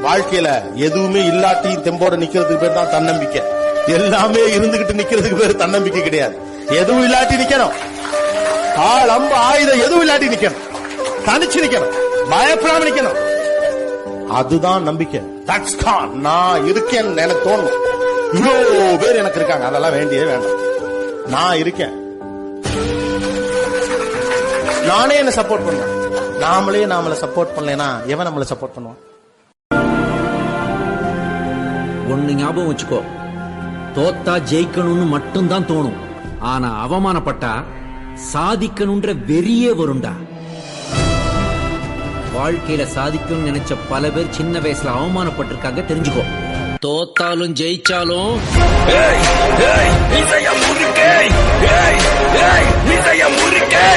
வாழ்க்கையில எதுவுமே இல்லாட்டி தெம்போட நிக்கிறதுக்கு பேர் தான் தன்னம்பிக்கை. எல்லாமே இருந்துகிட்டு நிக்கிறதுக்கு பேர் தன்னம்பிக்கை கிடையாது. எதுவும் இல்லாட்டி நிக்கணும். ஆள் அம்பு ஆயுதம் எதுவும் இல்லாட்டி நிக்கணும். தனிச்சு நிக்கணும். பயப்படாம நிக்கணும். அதுதான் நம்பிக்கை. நான் இருக்கேன்னு எனக்கு தோணும். இவ்வளோ பேர் எனக்கு இருக்காங்க, அதெல்லாம் வேண்டியே வேண்டாம். நான் இருக்கேன். நானே என்ன சப்போர்ட் பண்ணுவேன். நாமளை சப்போர்ட் பண்ணலனா எவன் நம்மள சப்போர்ட் பண்ணுவான்? ஒண்ணு ஞாபகம் வச்சுக்கோ, தோத்தா ஜெயிக்கணும்னு மட்டும்தான் தோணும். ஆனா அவமானப்பட்டா சாதிக்கணும்ன்ற வெறியே வரும்டா. வாழ்க்கையில சாதிக்கணும்னு நினைச்ச பல பேர் சின்ன வயசுல அவமானப்பட்டிருக்காங்க, தெரிஞ்சுக்கோ. தோத்தாலும் ஜெயிச்சாலும் நிச்சயம் முறுக்கே